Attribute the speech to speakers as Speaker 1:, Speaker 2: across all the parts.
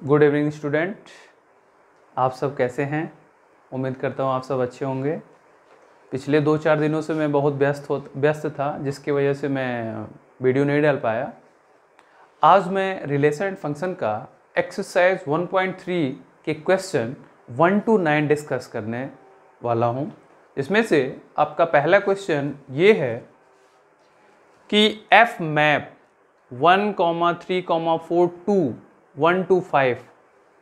Speaker 1: Good evening student, आप सब कैसे हैं? उम्मीद करता हूँ आप सब अच्छे होंगे। पिछले 2-4 दिनों से मैं बहुत व्यस्त था, जिसकी वजह से मैं वीडियो नहीं डाल पाया। आज मैं रिलेशन फंक्शन का एक्सरसाइज 1.3 के क्वेश्चन 1 to 9 डिस्कस करने वाला हूँ। इसमें से आपका पहला क्वेश्चन ये है कि एफ मैप 1,3,4 to 1 to 5।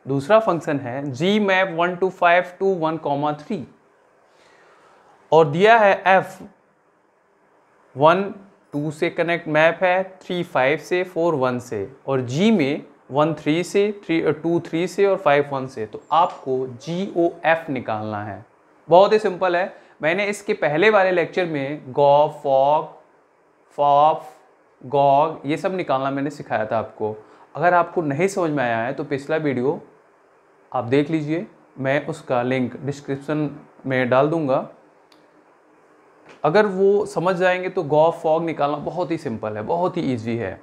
Speaker 1: दूसरा फंक्शन है जी मैप 1 to 5 to 1,3 और दिया है एफ 1 2 से कनेक्ट मैप है, 3 5 से, 4 1 से, और जी में 1 3 से, 2 3 से और 5 1 से। तो आपको GOF निकालना है। बहुत ही सिंपल है। मैंने इसके पहले वाले लेक्चर में गॉफ, फॉग, फॉफ, गॉग ये सब निकालना मैंने सिखाया था आपको। अगर आपको नहीं समझ में आया है तो पिछला वीडियो आप देख लीजिए, मैं उसका लिंक डिस्क्रिप्शन में डाल दूंगा। अगर वो समझ जाएंगे तो गॉफ, फॉग निकालना बहुत ही सिंपल है, बहुत ही ईजी है।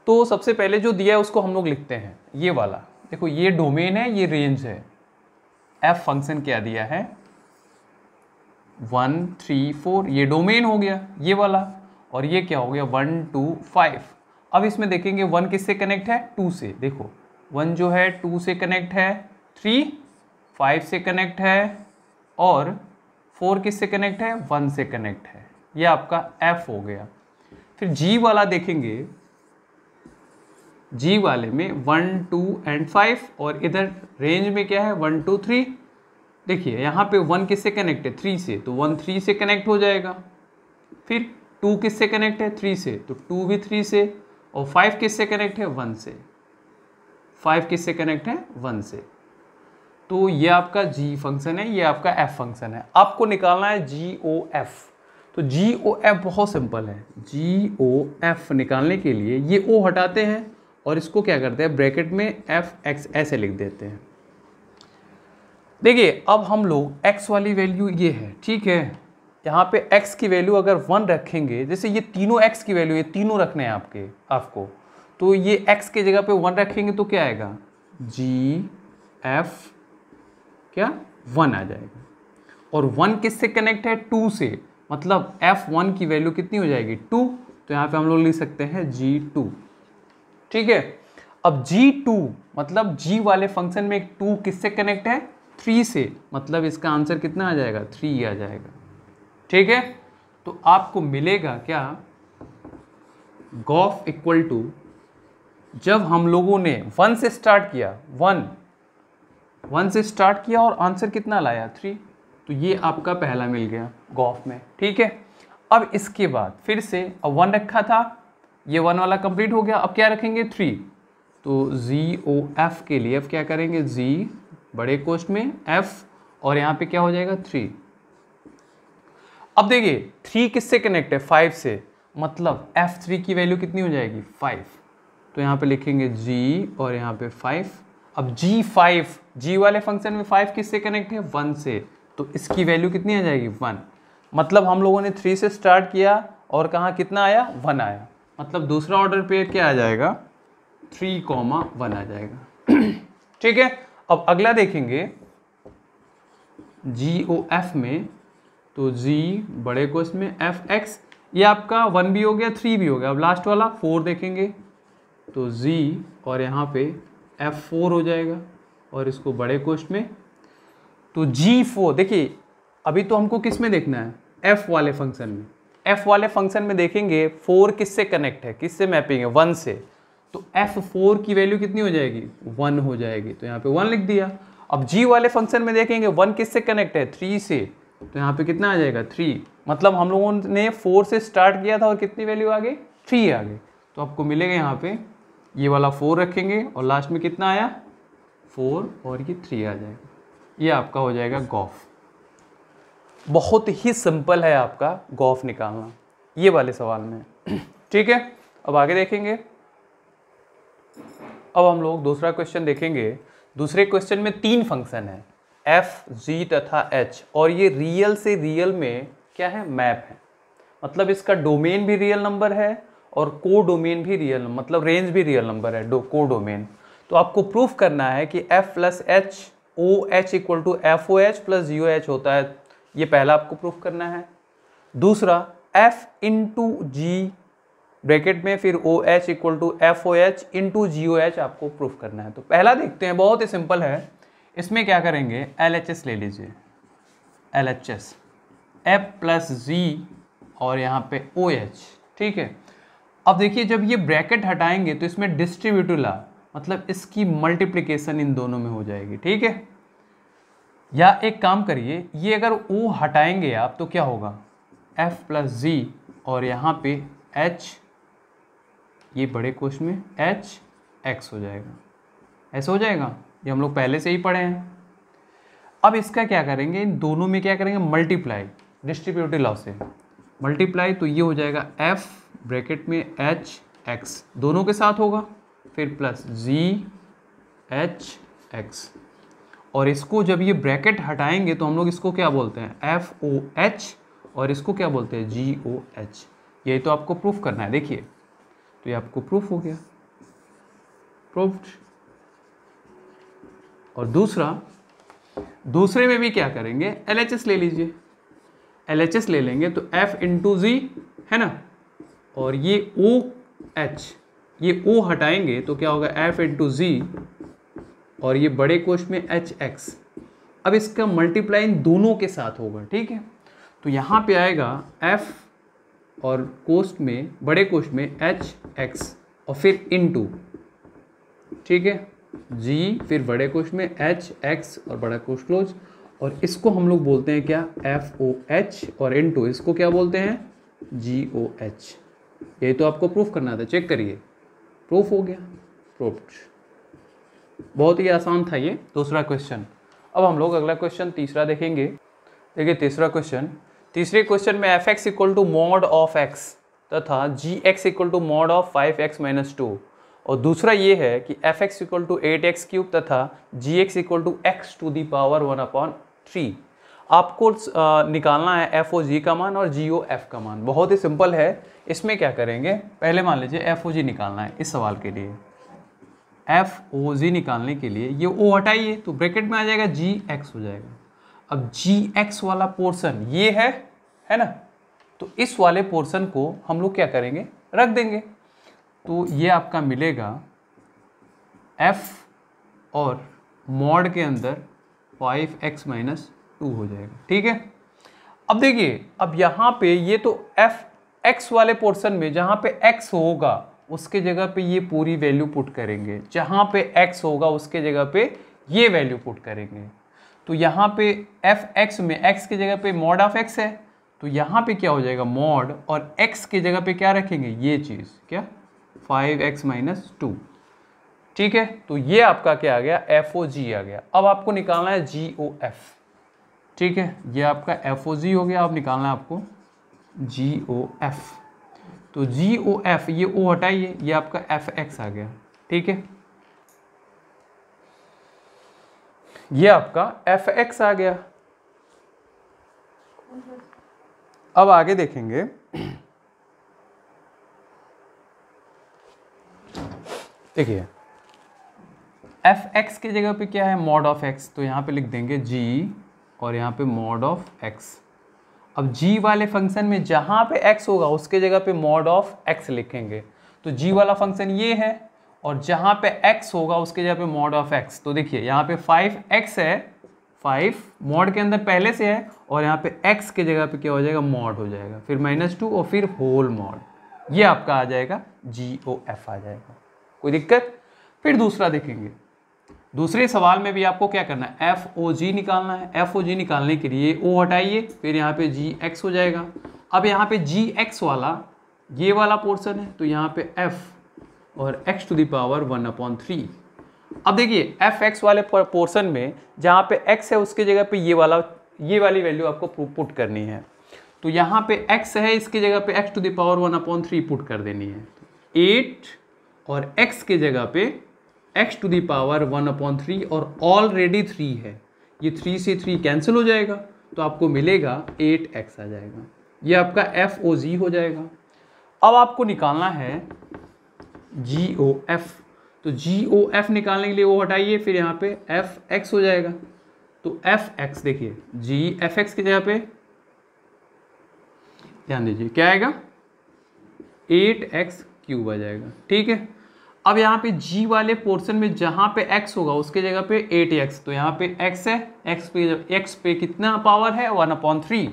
Speaker 1: तो सबसे पहले जो दिया है उसको हम लोग लिखते हैं, ये वाला देखो, ये डोमेन है, ये रेंज है। एफ फंक्शन क्या दिया है 1 3 4, ये डोमेन हो गया ये वाला, और ये क्या हो गया 1 2 5। अब इसमें देखेंगे 1 किससे कनेक्ट है 2 से। देखो 1 जो है 2 से कनेक्ट है, 3 5 से कनेक्ट है, और 4 किससे कनेक्ट है 1 से कनेक्ट है। ये आपका एफ हो गया। फिर जी वाला देखेंगे, जी वाले में 1 2 एंड 5, और इधर रेंज में क्या है 1 2 3। देखिए यहाँ पे 1 किससे कनेक्ट है 3 से, तो 1 3 से कनेक्ट हो जाएगा। फिर 2 किससे कनेक्ट है 3 से, तो 2 भी 3 से, और 5 किससे कनेक्ट है 1 से, 5 किससे कनेक्ट है 1 से। तो ये आपका जी फंक्शन है, ये आपका एफ फंक्शन है। आपको निकालना है GOF। तो GOF बहुत सिंपल है। GOF निकालने के लिए ये O हटाते हैं और इसको क्या करते हैं ब्रैकेट में FX ऐसे लिख देते हैं। देखिए अब हम लोग x वाली वैल्यू ये है, ठीक है। यहाँ पे x की वैल्यू अगर 1 रखेंगे, जैसे ये तीनों x की वैल्यू, ये तीनों रखने हैं आपको, तो ये x की जगह पे 1 रखेंगे तो क्या आएगा GF क्या 1 आ जाएगा। और 1 किससे कनेक्ट है 2 से, मतलब F1 की वैल्यू कितनी हो जाएगी 2। तो यहाँ पे हम लोग लिख सकते हैं G2, ठीक है। अब G2 मतलब G वाले फंक्शन में 2 किससे कनेक्ट है 3 से, मतलब इसका आंसर कितना आ जाएगा 3 आ जाएगा, ठीक है। तो आपको मिलेगा क्या गॉफ इक्वल टू, जब हम लोगों ने 1 से स्टार्ट किया, 1 से स्टार्ट किया और आंसर कितना लाया 3, तो ये आपका पहला मिल गया गॉफ में, ठीक है। अब इसके बाद फिर से अब 1 रखा था, ये 1 वाला कंप्लीट हो गया। अब क्या रखेंगे 3, तो GOF के लिए अब क्या करेंगे G बड़े कोष्ठ में F, और यहाँ पे क्या हो जाएगा 3। अब देखिए 3 किससे कनेक्ट है 5 से, मतलब F3 की वैल्यू कितनी हो जाएगी 5। तो यहाँ पे लिखेंगे G और यहाँ पे 5। अब G5, G वाले फंक्शन में 5 किससे कनेक्ट है 1 से, तो इसकी वैल्यू कितनी आ जाएगी 1। मतलब हम लोगों ने 3 से स्टार्ट किया और कहाँ कितना आया 1 आया, मतलब दूसरा ऑर्डर पे क्या आ जाएगा 3,1 आ जाएगा, ठीक है। अब अगला देखेंगे GOF में, तो G बड़े कोष्ठ में FX, ये आपका 1 भी हो गया 3 भी हो गया। अब लास्ट वाला 4 देखेंगे, तो G और यहाँ पे F4 हो जाएगा, और इसको बड़े कोष्ठ में, तो G4। देखिए अभी तो हमको किस में देखना है F वाले फंक्शन में। F वाले फंक्शन में देखेंगे 4 किससे कनेक्ट है, किससे मैपिंग है 1 से, तो F4 की वैल्यू कितनी हो जाएगी 1 हो जाएगी, तो यहाँ पे 1 लिख दिया। अब G वाले फंक्शन में देखेंगे 1 किससे कनेक्ट है 3 से, तो यहाँ पे कितना आ जाएगा 3। मतलब हम लोगों ने 4 से स्टार्ट किया था और कितनी वैल्यू आ गई 3 आ गई। तो आपको मिलेगा यहाँ पे ये वाला 4 रखेंगे और लास्ट में कितना आया 4 और ये 3 आ जाएगा। ये आपका हो जाएगा गॉफ। बहुत ही सिंपल है आपका गॉफ निकालना ये वाले सवाल में, ठीक है। अब आगे देखेंगे। अब हम लोग दूसरा क्वेश्चन देखेंगे। दूसरे क्वेश्चन में 3 फंक्शन है F, G तथा H, और ये रियल से रियल में क्या है मैप है। मतलब इसका डोमेन भी रियल नंबर है और को डोमेन भी रियल, मतलब रेंज भी रियल नंबर है, को डोमेन। तो आपको प्रूफ करना है कि F plus H O H equal to F O H plus G O H होता है। ये पहला आपको प्रूफ करना है। दूसरा F इंटू जी ब्रैकेट में फिर O H equal to F O H into G O H आपको प्रूफ करना है। तो पहला देखते हैं, बहुत ही सिंपल है। इसमें क्या करेंगे, एल एच एस ले लीजिए, L H S F plus G और यहाँ पे ओ एच, ठीक है। अब देखिए जब ये ब्रैकेट हटाएंगे तो इसमें डिस्ट्रीब्यूटिव ला, मतलब इसकी मल्टीप्लिकेशन इन दोनों में हो जाएगी, ठीक है। या एक काम करिए, ये अगर ओ हटाएंगे आप तो क्या होगा, एफ प्लस जी और यहाँ पे एच, ये बड़े कोश में एच एक्स हो जाएगा, ऐसा हो जाएगा। ये हम लोग पहले से ही पढ़े हैं। अब इसका क्या करेंगे, इन दोनों में क्या करेंगे, मल्टीप्लाई, डिस्ट्रीब्यूटिव लॉ से मल्टीप्लाई, तो ये हो जाएगा एफ ब्रैकेट में एच एक्स दोनों के साथ होगा, फिर प्लस जी एच एक्स। और इसको जब ये ब्रैकेट हटाएंगे तो हम लोग इसको क्या बोलते हैं, एफ ओ एच, और इसको क्या बोलते हैं, जी ओ एच। यही तो आपको प्रूफ करना है। देखिए तो ये आपको प्रूफ हो गया, प्रूफ्ड। और दूसरे में भी क्या करेंगे, LHS ले लीजिए, LHS ले लेंगे तो F इंटू जी है ना, और ये OH, ये O हटाएंगे तो क्या होगा, F इंटू जी और ये बड़े कोश में HX। अब इसका मल्टीप्लाई इन दोनों के साथ होगा, ठीक है। तो यहाँ पे आएगा F और कोष्ठ में, बड़े कोष्ठ में HX और फिर इंटू, ठीक है, जी, फिर बड़े कोष्ठ में HX और बड़ा कोष्ठ क्लोज। और इसको हम लोग बोलते हैं क्या, FOH, और इंटू इसको क्या बोलते हैं, GOH। यही तो आपको प्रूफ करना था, चेक करिए, प्रूफ हो गया, प्रूफ्ड। बहुत ही आसान था ये दूसरा क्वेश्चन। अब हम लोग अगला क्वेश्चन तीसरा देखेंगे। देखिए तीसरे क्वेश्चन में fx equal to mod of x तथा gx equal to mod of 5x minus 2, और दूसरा ये है कि fx equal to 8x cube तथा gx equal to x to the power 1/3। आपको निकालना है FOG का मान और GOF का मान। बहुत ही सिंपल है। इसमें क्या करेंगे, पहले मान लीजिए FOG निकालना है इस सवाल के लिए। FOG निकालने के लिए ये O हटाइए तो ब्रैकेट में आ जाएगा GX हो जाएगा। अब GX वाला पोर्शन ये है ना, तो इस वाले पोर्शन को हम लोग क्या करेंगे, रख देंगे। तो ये आपका मिलेगा F और मॉड के अंदर 5x माइनस 2 हो जाएगा, ठीक है। अब देखिए, अब यहाँ पे ये तो FX वाले पोर्शन में जहाँ पे x होगा उसके जगह पे ये पूरी वैल्यू पुट करेंगे, जहाँ पे x होगा उसके जगह पे ये वैल्यू पुट करेंगे। तो यहाँ पे fx में x की जगह पे मॉड ऑफ x है, तो यहाँ पे क्या हो जाएगा, मॉड, और x की जगह पे क्या रखेंगे, ये चीज़ क्या, 5x माइनस 2, ठीक है। तो ये आपका क्या आ गया, FOG आ गया। अब आपको निकालना है GOF, ठीक है। ये आपका FOG हो गया, अब निकालना है आपको GOF। तो GOF, ये O हटाइए, ये आपका FX आ गया, ठीक है। ये आपका FX आ गया। अब आगे देखेंगे, देखिए FX की जगह पे क्या है, मॉड ऑफ x, तो यहाँ पे लिख देंगे G और यहाँ पे मॉड ऑफ x। अब G वाले फंक्शन में जहाँ पे x होगा उसके जगह पे मॉड ऑफ x लिखेंगे। तो G वाला फंक्शन ये है और जहाँ पे x होगा उसके जगह पे मॉड ऑफ x। तो देखिए यहाँ पे 5x है, 5 मॉड के अंदर पहले से है, और यहाँ पे x के जगह पे क्या हो जाएगा, मॉड हो जाएगा, फिर -2 और फिर होल मॉड। ये आपका आ जाएगा GOF आ जाएगा, कोई दिक्कत। फिर दूसरा देखेंगे, दूसरे सवाल में भी आपको क्या करना है, FOG निकालना है। FOG निकालने के लिए O हटाइए, फिर यहाँ पे GX हो जाएगा। अब यहाँ पे GX वाला ये वाला पोर्शन है, तो यहाँ पे F और x टू दी पावर 1/3। अब देखिए FX वाले पोर्शन में जहाँ पे x है उसकी जगह पे ये वाली वैल्यू आपको पुट करनी है। तो यहाँ पे x है, इसकी जगह पे x to the power 1/3 put कर देनी है। 8 और x के जगह पे x टू दी पावर 1/3, और ऑलरेडी 3 है, ये 3 से 3 कैंसिल हो जाएगा, तो आपको मिलेगा 8x आ जाएगा। ये आपका FOG हो जाएगा। अब आपको निकालना है GOF। तो GOF निकालने के लिए वो हटाइए, फिर यहाँ पे FX हो जाएगा। तो FX देखिए GFX की जगह पे ध्यान दीजिए क्या आएगा, 8x³ आ जाएगा। ठीक है, अब यहाँ पे G वाले पोर्शन में जहाँ पे x होगा उसके जगह पे 8x, तो यहाँ पे x है, x पे कितना पावर है 1/3,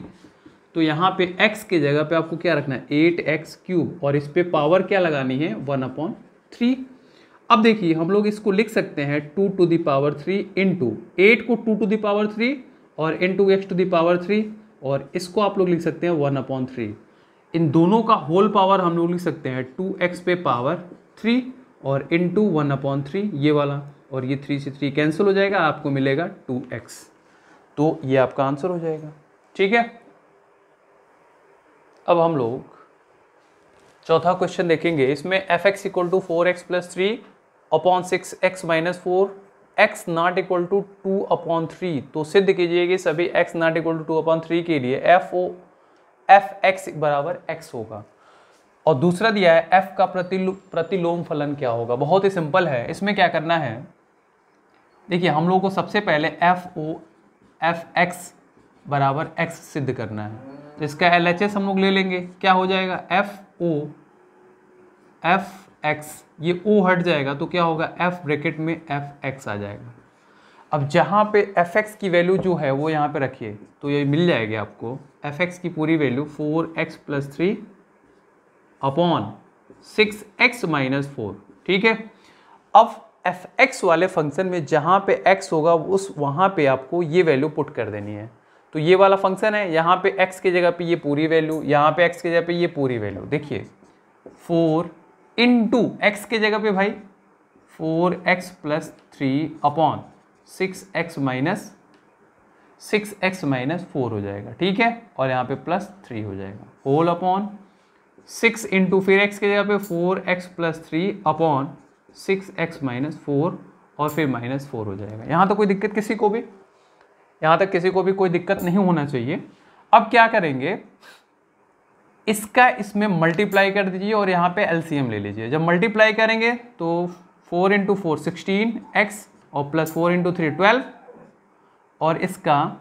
Speaker 1: तो यहाँ पे x के जगह पे आपको क्या रखना है 8x³ और इस पे पावर क्या लगानी है 1/3। अब देखिए हम लोग इसको लिख सकते हैं 2⁻³ इंटू 8 को 2⁻³ और इंटू x⁻3 और इसको आप लोग लिख सकते हैं 1/3। इन दोनों का होल पावर हम लोग लिख सकते हैं 2x पे पावर 3 और इंटू 1/3 ये वाला, और ये 3 से 3 कैंसिल हो जाएगा, आपको मिलेगा 2x। तो ये आपका आंसर हो जाएगा। ठीक है, अब हम लोग चौथा क्वेश्चन देखेंगे। इसमें fx equal to 4x + 3 upon 6x - 4 x not equal to 2/3। तो सिद्ध कीजिए कि सभी x नॉट इक्वल टू 2/3 के लिए fx बराबर x होगा। और दूसरा दिया है f का प्रतिलोम फलन क्या होगा। बहुत ही सिंपल है, इसमें क्या करना है, देखिए हम लोगों को सबसे पहले fx बराबर x सिद्ध करना है। तो इसका LHS हम लोग ले लेंगे, क्या हो जाएगा fx, ये o हट जाएगा तो क्या होगा f ब्रैकेट में fx आ जाएगा। अब जहाँ पे fx की वैल्यू जो है वो यहाँ पे रखिए, तो ये मिल जाएगी आपको fx की पूरी वैल्यू 4x + 3 अपॉन 6x - 4। ठीक है, अब fx वाले फंक्शन में जहाँ पे x होगा उस वहाँ पे आपको ये वैल्यू पुट कर देनी है। तो ये वाला फंक्शन है, यहाँ पे x की जगह पे ये पूरी वैल्यू, यहाँ पे x की जगह पे ये पूरी वैल्यू। देखिए 4 इंटू x की जगह पे भाई 4x + 3 अपॉन 6x - 4 हो जाएगा। ठीक है, और यहाँ पे +3 हो जाएगा, होल अपॉन 6 इंटू फिर x की जगह पे 4x + 3 अपॉन 6x - 4 और फिर -4 हो जाएगा। यहाँ तो कोई दिक्कत किसी को भी, यहाँ तक किसी को भी कोई दिक्कत नहीं होना चाहिए। अब क्या करेंगे, इसका इसमें मल्टीप्लाई कर दीजिए और यहाँ पे LCM ले लीजिए। जब मल्टीप्लाई करेंगे तो 4 × 4 16x और +4 × 3 12 और इसका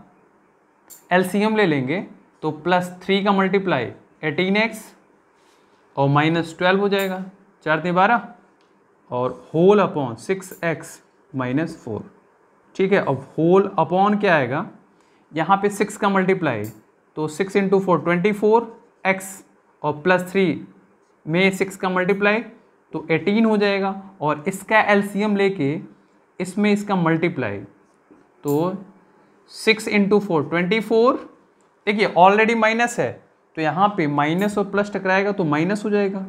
Speaker 1: LCM ले लेंगे तो +3 का मल्टीप्लाई 18x और -12 हो जाएगा, 4 × 12 और होल अपॉन 6x - 4। ठीक है, अब होल अपॉन क्या आएगा, यहाँ पे 6 का मल्टीप्लाई तो 6 × 4 24x और +3 में 6 का मल्टीप्लाई तो 18 हो जाएगा और इसका LCM लेके इसमें इसका मल्टीप्लाई तो 6 × 4 24। देखिए ऑलरेडी माइनस है तो यहाँ पे माइनस और प्लस टकराएगा तो माइनस हो जाएगा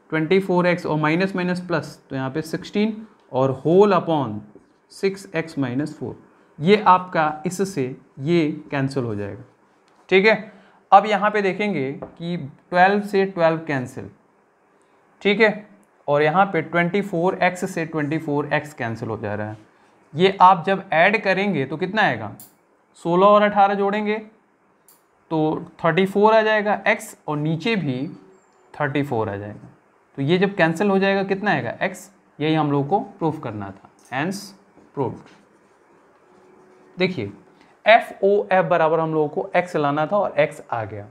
Speaker 1: 24x और माइनस माइनस प्लस तो यहाँ पे 16 और होल अपॉन 6x - 4। ये आपका इससे ये कैंसिल हो जाएगा। ठीक है, अब यहाँ पे देखेंगे कि 12 से 12 कैंसिल। ठीक है, और यहाँ पे 24x से 24x कैंसिल हो जा रहा है। ये आप जब ऐड करेंगे तो कितना आएगा, 16 और 18 जोड़ेंगे तो 34 आ जाएगा x और नीचे भी 34 आ जाएगा। तो ये जब कैंसिल हो जाएगा कितना आएगा x, यही हम लोग को प्रूफ करना था, हेंस प्रूव्ड। देखिए FOF बराबर हम लोगों को x लाना था और x आ गया।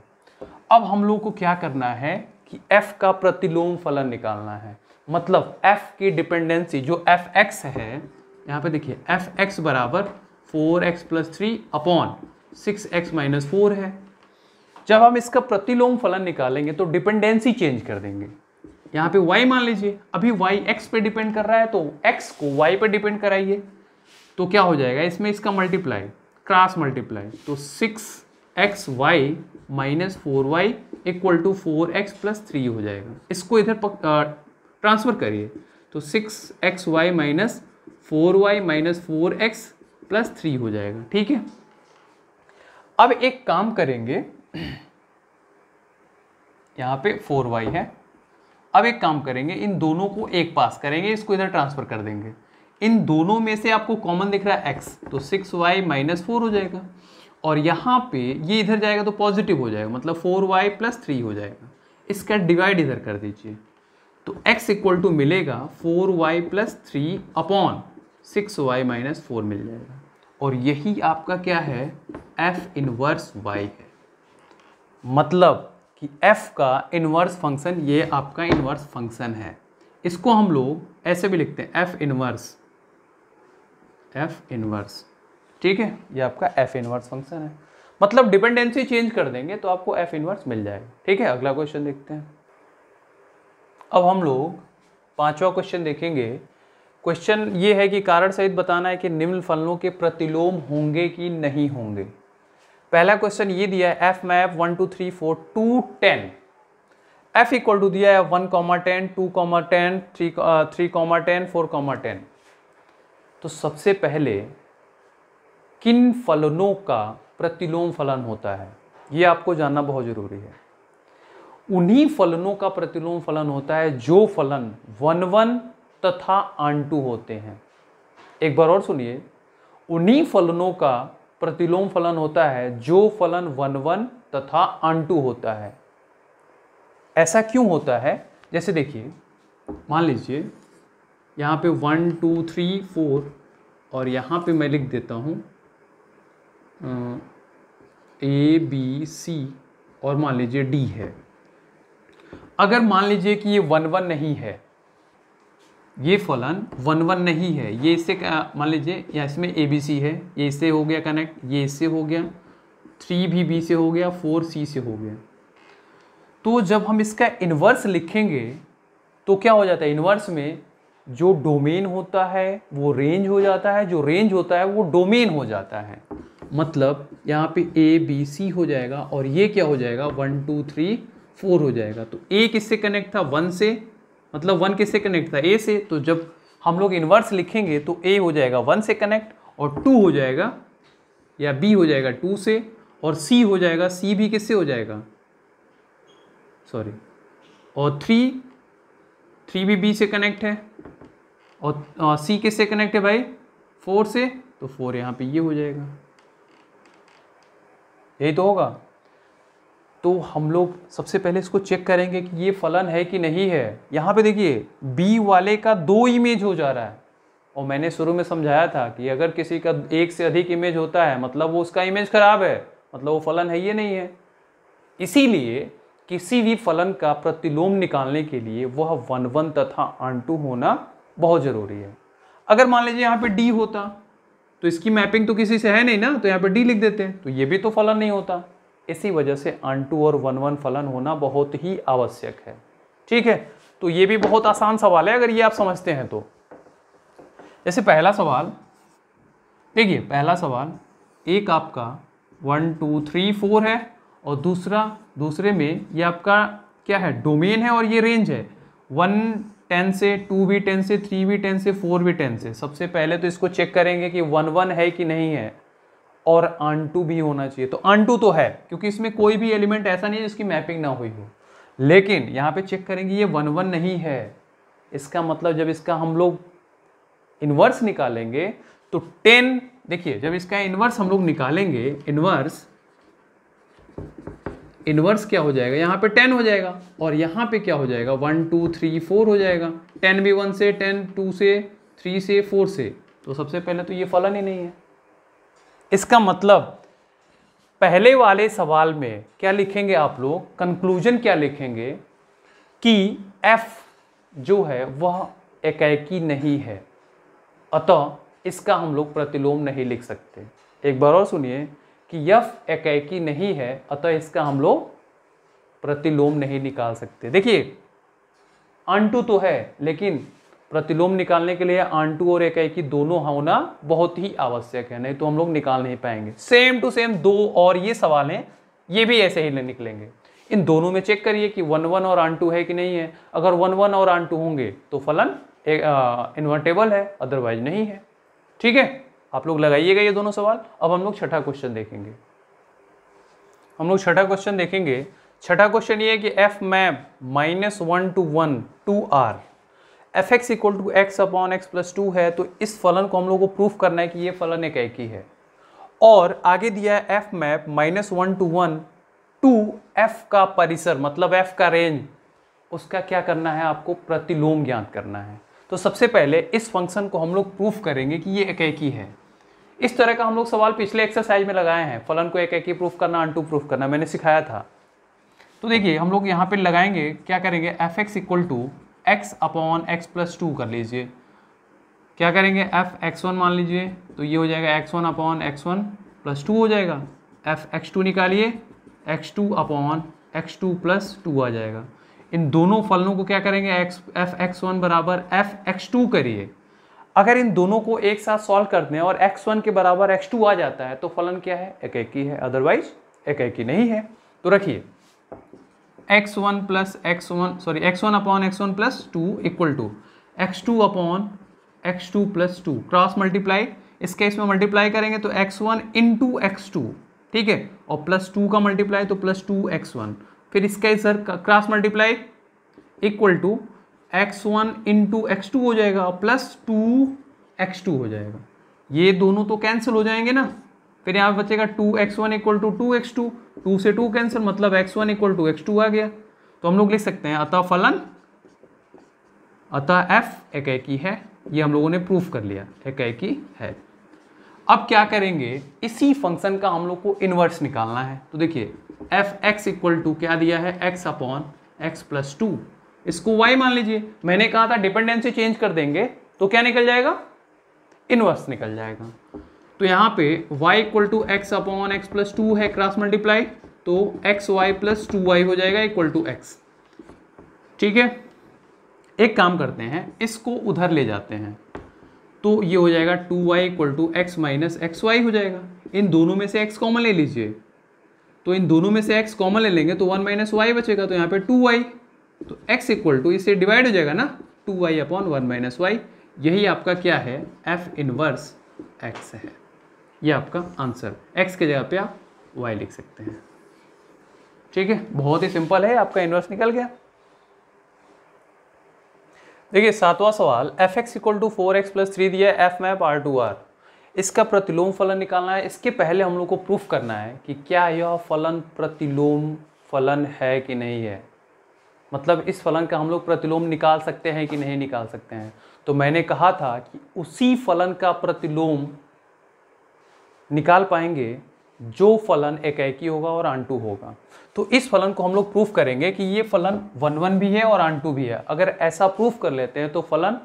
Speaker 1: अब हम लोग को क्या करना है कि f का प्रतिलोम फलन निकालना है, मतलब f की डिपेंडेंसी जो fx है, यहाँ पे देखिए fx बराबर 4x + 3 अपॉन 6x - 4 है। जब हम इसका प्रतिलोम फलन निकालेंगे तो डिपेंडेंसी चेंज कर देंगे। यहाँ पे y मान लीजिए, अभी y x पे डिपेंड कर रहा है तो x को y पे डिपेंड कराइए तो क्या हो जाएगा, इसमें इसका मल्टीप्लाई क्रॉस मल्टीप्लाई तो 6xy - 4y = 4x + 3 हो जाएगा। इसको इधर ट्रांसफर करिए तो 6xy - 4y - 4x + 3 हो जाएगा। ठीक है, अब एक काम करेंगे, यहाँ पे 4y है, अब एक काम करेंगे इन दोनों को एक पास करेंगे, इसको इधर ट्रांसफर कर देंगे। इन दोनों में से आपको कॉमन दिख रहा है x तो 6y - 4 हो जाएगा और यहाँ पे ये इधर जाएगा तो पॉजिटिव हो जाएगा, मतलब 4y + 3 हो जाएगा। इसका डिवाइड इधर कर दीजिए तो x इक्वल टू मिलेगा 4y plus 3 upon 6y minus 4 मिल जाएगा। और यही आपका क्या है, f इनवर्स y है। मतलब कि f का इनवर्स फंक्शन ये आपका इनवर्स फंक्शन है। इसको हम लोग ऐसे भी लिखते हैं f इनवर्स, ठीक है, ये आपका f इनवर्स फंक्शन है। मतलब डिपेंडेंसी चेंज कर देंगे तो आपको f इनवर्स मिल जाएगा। ठीक है, अगला क्वेश्चन देखते हैं। अब हम लोग 5वां क्वेश्चन देखेंगे। क्वेश्चन ये है कि कारण सहित बताना है कि निम्न फलनों के प्रतिलोम होंगे कि नहीं होंगे। पहला क्वेश्चन ये दिया है f map 1 2 3 4 2 10, f equal to दिया है 1, 10, 2, 10, 3, 10, 4, 10। तो सबसे पहले किन फलनों का प्रतिलोम फलन होता है ये आपको जानना बहुत जरूरी है। उन्हीं फलनों का प्रतिलोम फलन होता है जो फलन 1 1 तथा आंटू होते हैं। एक बार और सुनिए, उन्हीं फलनों का प्रतिलोम फलन होता है जो फलन 1 1 तथा आंटू होता है। ऐसा क्यों होता है? जैसे देखिए, मान लीजिए यहाँ पे 1 2 3 4 और यहाँ पे मैं लिख देता हूँ A B C और मान लीजिए D है। अगर मान लीजिए कि ये 1 1 नहीं है, ये फलन 1 1 नहीं है, ये इससे मान लीजिए या इसमें ABC है, ये इससे हो गया कनेक्ट, ये इससे हो गया, 3 भी B से हो गया, 4 C से हो गया। तो जब हम इसका इन्वर्स लिखेंगे तो क्या हो जाता है, इन्वर्स में जो डोमेन होता है वो रेंज हो जाता है, जो रेंज होता है वो डोमेन हो जाता है। मतलब यहाँ पे ABC हो जाएगा और ये क्या हो जाएगा 1 2 3 4 हो जाएगा। तो A किससे कनेक्ट था, 1 से, मतलब 1 किससे कनेक्ट था, A से। तो जब हम लोग इन्वर्स लिखेंगे तो A हो जाएगा 1 से कनेक्ट और 2 हो जाएगा या B हो जाएगा 2 से, और C हो जाएगा, C भी किससे हो जाएगा, सॉरी, और 3 भी B से कनेक्ट है, और C किससे कनेक्ट है भाई, 4 से, तो 4 यहाँ पे ये हो जाएगा। यही तो होगा। तो हम लोग सबसे पहले इसको चेक करेंगे कि ये फलन है कि नहीं है। यहाँ पे देखिए B वाले का 2 इमेज हो जा रहा है, और मैंने शुरू में समझाया था कि अगर किसी का 1 से अधिक इमेज होता है मतलब वो उसका इमेज खराब है, मतलब वो फलन है ये नहीं है। इसीलिए किसी भी फलन का प्रतिलोम निकालने के लिए वह 1 1 तथा आंटू होना बहुत जरूरी है। अगर मान लीजिए यहाँ पे D होता तो इसकी मैपिंग तो किसी से है नहीं ना, तो यहाँ पे D लिख देते हैं, तो ये भी तो फलन नहीं होता। इसी वजह से आंटू और 1 1 फलन होना बहुत ही आवश्यक है। ठीक है, तो ये भी बहुत आसान सवाल है अगर ये आप समझते हैं तो। जैसे पहला सवाल देखिए, पहला सवाल एक आपका 1 2 3 4 है और दूसरे में ये आपका क्या है, डोमेन है और ये रेंज है। 1 10 से, 2 भी 10 से, 3 भी 10 से, 4 भी 10 से। सबसे पहले तो इसको चेक करेंगे कि 1 1 है कि नहीं है, और आंटू भी होना चाहिए। तो आंटू तो है क्योंकि इसमें कोई भी एलिमेंट ऐसा नहीं है जिसकी मैपिंग ना हुई हो। लेकिन यहाँ पे चेक करेंगे ये 1 1 नहीं है, इसका मतलब जब इसका हम लोग इन्वर्स निकालेंगे तो 10, देखिए जब इसका इन्वर्स हम लोग निकालेंगे, इन्वर्स क्या हो जाएगा, यहाँ पे 10 हो जाएगा और यहाँ पे क्या हो जाएगा 1 2 3 4 हो जाएगा। 10 भी 1 से, 10 2 से, 3 से, 4 से। तो सबसे पहले तो ये फलन ही नहीं है। इसका मतलब पहले वाले सवाल में क्या लिखेंगे आप लोग, कंक्लूजन क्या लिखेंगे कि f जो है वह एकाएकी नहीं है, अतः इसका हम लोग प्रतिलोम नहीं लिख सकते। एक बार और सुनिए कि f एकाएकी नहीं है, अतः इसका हम लोग प्रतिलोम नहीं निकाल सकते। देखिए आंटू तो है, लेकिन प्रतिलोम निकालने के लिए आंटू और एकाएकी दोनों होना बहुत ही आवश्यक है, नहीं तो हम लोग निकाल नहीं पाएंगे। सेम टू सेम दो और ये सवाल हैं, ये भी ऐसे ही निकलेंगे। इन दोनों में चेक करिए कि 1 1 और आंटू है कि नहीं है। अगर 1 1 और आंटू होंगे तो फलन इन्वर्टेबल है, अदरवाइज नहीं है। ठीक है, आप लोग लगाइएगा ये दोनों सवाल। अब हम लोग छठा क्वेश्चन देखेंगे। छठा क्वेश्चन ये है कि f map -1 to 1 2 r fx equal to x upon x plus 2 है। तो इस फलन को हम लोग को प्रूफ करना है कि ये फलन एकाएकी है। और आगे दिया है f मैप -1 to 1 2 f का परिसर, मतलब f का रेंज उसका क्या करना है, आपको प्रतिलोम ज्ञात करना है। तो सबसे पहले इस फंक्शन को हम लोग प्रूफ करेंगे कि ये एकेकी है। इस तरह का हम लोग सवाल पिछले एक्सरसाइज में लगाए हैं, फलन को एकेकी प्रूफ करना, अनटू प्रूफ करना, मैंने सिखाया था। तो देखिए हम लोग यहाँ पे लगाएंगे, क्या करेंगे, F x equal to x upon x plus two कर लीजिए। क्या करेंगे, एफ एक्स वन मान लीजिए, तो ये हो जाएगा X one upon x one plus two हो जाएगा। एफ एक्स टू निकालिए, X two upon x two plus two आ जाएगा। इन दोनों फलनों को क्या करेंगे, एफ एक्स वन बराबर एफ एक्स टू करिए। अगर इन दोनों को एक साथ सॉल्व करते हैं और एक्स वन के बराबर एक्स टू आ जाता है तो फलन क्या है, एकेकी है, अदरवाइज एकेकी नहीं है। तो रखिए x one plus x one upon x one plus two equal to x two upon x two plus two, cross multiply, इस केस में मल्टीप्लाई करेंगे तो x one into x two, ठीक है, और प्लस टू का मल्टीप्लाई तो plus two x one, फिर इसका इधर cross multiply equal to x one into x two हो जाएगा प्लस टू एक्स टू हो जाएगा। ये दोनों तो कैंसिल हो जाएंगे ना, फिर यहाँ पे बचेगा two x one equal to two x two, two से टू कैंसिल, मतलब X one equal to x two आ गया। तो हम लोग लिख सकते हैं अतः फलन, अतः एफ एकेकी है। ये हम लोगों ने प्रूफ कर लिया, एकेकी है। अब क्या करेंगे, इसी फंक्शन का हम लोग को इनवर्स निकालना है। तो देखिए एफ एक्स इक्वल टू क्या दिया है, x upon x plus to, इसको वाई मान लीजिए। मैंने कहा था डिपेंडेंसी चेंज कर देंगे तो क्या निकल जाएगा, इनवर्स निकल जाएगा। तो यहाँ पे y equal to x upon x plus two है, क्रॉस मल्टीप्लाई, तो x y plus two y हो जाएगा इक्वल टू एक्स। ठीक है, एक काम करते हैं, इसको उधर ले जाते हैं, तो ये हो जाएगा two y equal to x minus x y हो जाएगा। इन दोनों में से x कॉमन ले लीजिए, तो इन दोनों में से x कॉमन ले लेंगे तो वन माइनस वाई बचेगा, तो यहाँ पे टू वाई, तो x इक्वल टू इससे डिवाइड हो जाएगा ना, two y upon one minus y. यही आपका क्या है, f इनवर्स x है। ये आपका आंसर, x की जगह पे आप y लिख सकते हैं। ठीक है, बहुत ही सिंपल है, आपका इनवर्स निकल गया। देखिए सातवां सवाल, f x equal to four x plus three दिया है, f map R to R, इसका प्रतिलोम फलन निकालना है। इसके पहले हम लोग को प्रूफ करना है कि क्या यह फलन प्रतिलोम फलन है कि नहीं है, मतलब इस फलन का हम लोग प्रतिलोम निकाल सकते हैं कि नहीं निकाल सकते हैं। तो मैंने कहा था कि उसी फलन का प्रतिलोम निकाल पाएंगे जो फलन एकेकी होगा और आंटू होगा। तो इस फलन को हम लोग प्रूफ करेंगे कि ये फलन वन वन भी है और आंटू भी है। अगर ऐसा प्रूफ कर लेते हैं तो फलन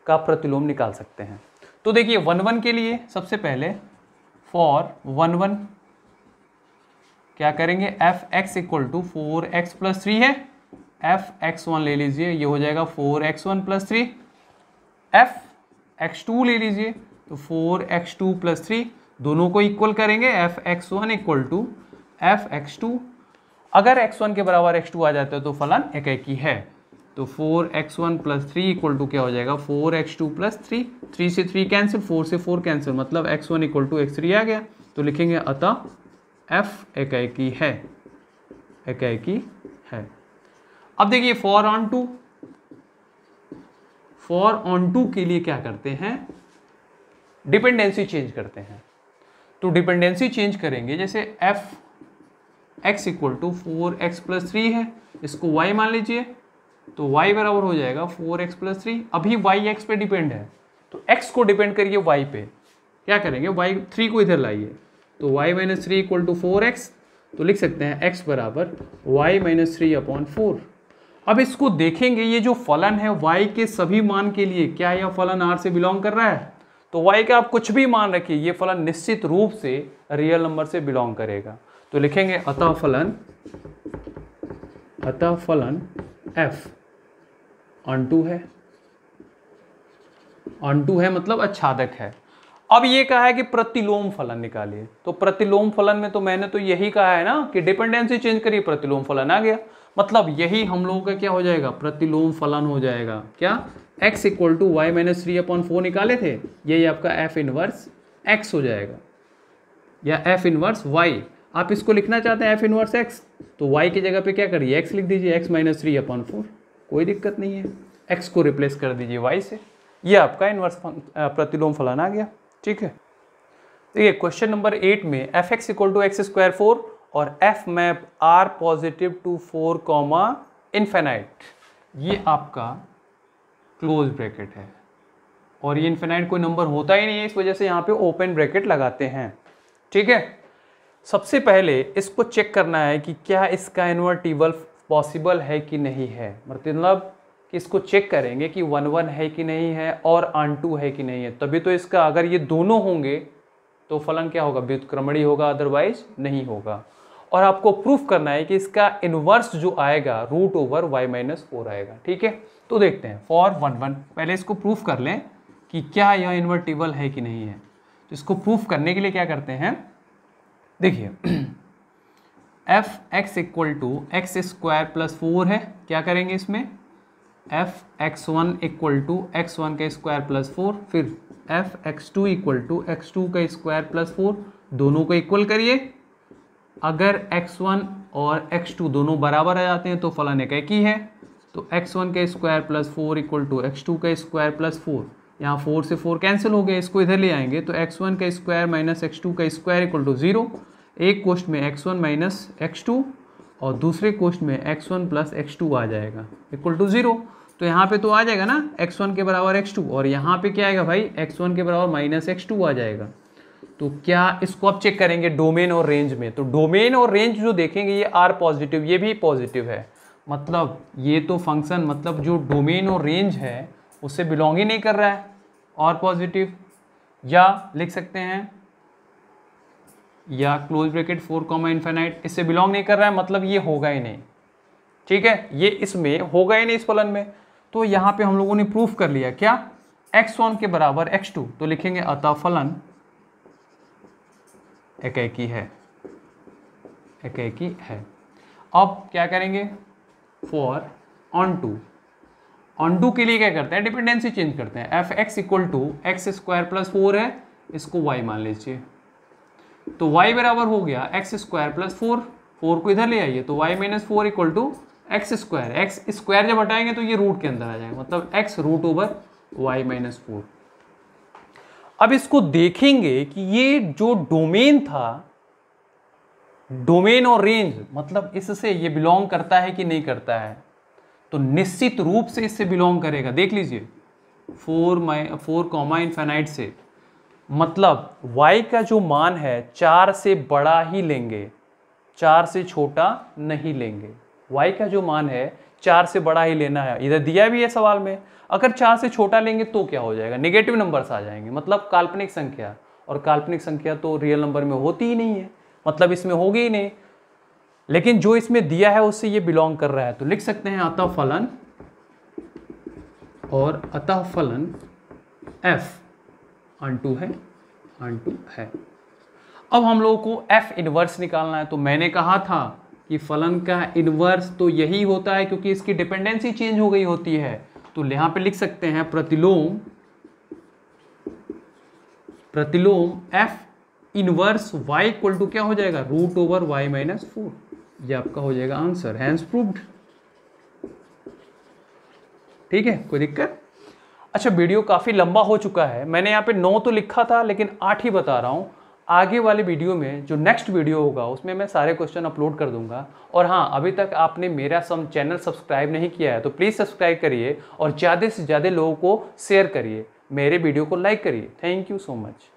Speaker 1: का प्रतिलोम निकाल सकते हैं। तो देखिए वन वन के लिए सबसे पहले फॉर वन वन क्या करेंगे, F x equal to four x plus three है, एफ एक्स वन ले लीजिए, ये हो जाएगा four x one plus three, f x two ले लीजिए तो four x two plus three, दोनों को इक्वल करेंगे, F x one equal to f x two. अगर एक्स वन के बराबर एक्स टू आ जाता है तो फलन एकेकी है। तो four x one plus three equal to क्या हो जाएगा, four x two plus three, three से थ्री कैंसिल, फोर से फोर कैंसिल, मतलब X one equal to X three आ गया। तो लिखेंगे अतः एफ एकेकी है, एकेकी है। अब देखिए for onto, for onto के लिए क्या करते हैं, डिपेंडेंसी चेंज करते हैं। तो डिपेंडेंसी चेंज करेंगे, जैसे f x equal to four x plus three है, इसको y मान लीजिए, तो y बराबर हो जाएगा फोर एक्स प्लस थ्री। अभी y x पे डिपेंड है, तो x को डिपेंड करिए y पे, क्या करेंगे, y थ्री को इधर लाइए, तो y minus three equal to four x, तो लिख सकते हैं x बराबर y minus three upon four. अब इसको देखेंगे, ये जो फलन है y के सभी मान के लिए क्या यह फलन R से बिलोंग कर रहा है, तो y का आप कुछ भी मान रखिए, ये फलन निश्चित रूप से रियल नंबर से बिलोंग करेगा। तो लिखेंगे अतः फलन f ऑन टू है, मतलब आच्छादक है। अब ये कहा है कि प्रतिलोम फलन निकालिए, तो प्रतिलोम फलन में तो मैंने तो यही कहा है ना कि डिपेंडेंसी चेंज करिए, प्रतिलोम फलन आ गया, मतलब यही हम लोगों का क्या हो जाएगा, प्रतिलोम फलन हो जाएगा। क्या, x equal to y minus three upon four निकाले थे, यही आपका f इनवर्स x हो जाएगा, या f इनवर्स y। आप इसको लिखना चाहते हैं f इनवर्स x, तो y की जगह पे क्या करिए, x लिख दीजिए, x minus three upon four, कोई दिक्कत नहीं है, x को रिप्लेस कर दीजिए y से, ये आपका इनवर्स प्रतिलोम फलन आ गया। ठीक है, देखिए क्वेश्चन नंबर 8 में F x equal to X square four और F map R positive to four comma infinite, ये आपका क्लोज ब्रैकेट है और ये इनफिनाइट कोई नंबर होता ही नहीं है, इस वजह से यहाँ पे ओपन ब्रैकेट लगाते हैं। ठीक है, सबसे पहले इसको चेक करना है कि क्या इसका इन्वर्टिबल पॉसिबल है कि नहीं है, मतलब कि इसको चेक करेंगे कि 1 1 है कि नहीं है और ऑन2 है कि नहीं है, तभी तो इसका, अगर ये दोनों होंगे तो फलन क्या होगा, व्युत्क्रमणीय होगा, अदरवाइज नहीं होगा। और आपको प्रूफ करना है कि इसका इनवर्स जो आएगा √y-4 आएगा। ठीक है, तो देखते हैं फॉर 1 1, पहले इसको प्रूफ कर लें कि क्या यह इन्वर्टिबल है कि नहीं है। तो इसको प्रूफ करने के लिए क्या करते हैं, देखिए f(x) = x² + 4 है, क्या करेंगे इसमें f(x1) = x1² + 4, फिर f(x2) = x2² + 4, दोनों को इक्वल करिए। अगर x1 और x2 दोनों बराबर आ जाते हैं तो फलन एक ही है, तो x1² + 4 = x2² + 4, यहाँ 4 से 4 कैंसिल हो गए, इसको इधर ले आएंगे तो x1² - x2² = 0, एक कोष्ठ में x1 - x2 और दूसरे कोष्ठ में x1 + x2 आ जाएगा =0। तो यहाँ पे तो आ जाएगा ना x1 के बराबर x2, और यहाँ पे क्या आएगा भाई, x1 के बराबर -x2 आ जाएगा। तो क्या इसको आप चेक करेंगे डोमेन और रेंज में, तो डोमेन और रेंज जो देखेंगे ये आर पॉजिटिव, ये भी पॉजिटिव है, मतलब ये तो फंक्शन, मतलब जो डोमेन और रेंज है उससे बिलोंग ही नहीं कर रहा है, और पॉजिटिव, या लिख सकते हैं या क्लोज ब्रैकेट 4 इनफिनाइट, इससे बिलोंग नहीं कर रहा है, मतलब ये होगा ही नहीं। ठीक है, ये इसमें होगा ही नहीं इस फलन में। तो यहाँ पे हम लोगों ने प्रूफ कर लिया क्या, x1 के बराबर x2, तो लिखेंगे अतः फलन एकेकी है, एकेकी है। अब क्या करेंगे फॉर ऑन2, के लिए क्या करते हैं, डिपेंडेंसी चेंज करते हैं। f(x) = x² + 4 है, इसको y मान लीजिए, तो y बराबर हो गया x² + 4, 4 को इधर ले आइए तो y - 4 = x², x स्क्वायर जब हटाएंगे तो ये रूट के अंदर आ जाएगा, मतलब x √y - 4। अब इसको देखेंगे कि ये जो डोमेन था, डोमेन और रेंज, मतलब इससे ये बिलोंग करता है कि नहीं करता है, तो निश्चित रूप से इससे बिलोंग करेगा। देख लीजिए 4 इनफिनाइट से, मतलब y का जो मान है 4 से बड़ा ही लेंगे, 4 से छोटा नहीं लेंगे। y का जो मान है 4 से बड़ा ही लेना है, इधर दिया भी है सवाल में। अगर 4 से छोटा लेंगे तो क्या हो जाएगा, नेगेटिव नंबर्स आ जाएंगे, मतलब काल्पनिक संख्या, और काल्पनिक संख्या तो रियल नंबर में होती ही नहीं है, मतलब इसमें होगी ही नहीं। लेकिन जो इसमें दिया है उससे ये बिलोंग कर रहा है, तो लिख सकते हैं अतः फलन, और अतः फलन f ऑन2 है, ऑन2 है। अब हम लोगों को f इनवर्स निकालना है, तो मैंने कहा था कि फलन का इनवर्स तो यही होता है क्योंकि इसकी डिपेंडेंसी चेंज हो गई होती है। तो यहाँ पे लिख सकते हैं प्रतिलोम f इनवर्स y = क्या हो जाएगा, √y - 4, ये आपका हो जाएगा आंसर, हैंस प्रूव्ड। ठीक है, कोई दिक्कत। अच्छा, वीडियो काफ़ी लंबा हो चुका है, मैंने यहाँ पे 9 तो लिखा था लेकिन 8 ही बता रहा हूँ। आगे वाले वीडियो में जो नेक्स्ट वीडियो होगा उसमें मैं सारे क्वेश्चन अपलोड कर दूंगा। और हाँ, अभी तक आपने मेरा चैनल सब्सक्राइब नहीं किया है तो प्लीज़ सब्सक्राइब करिए और ज़्यादा से ज़्यादा लोगों को शेयर करिए, मेरे वीडियो को लाइक करिए। Thank you so much.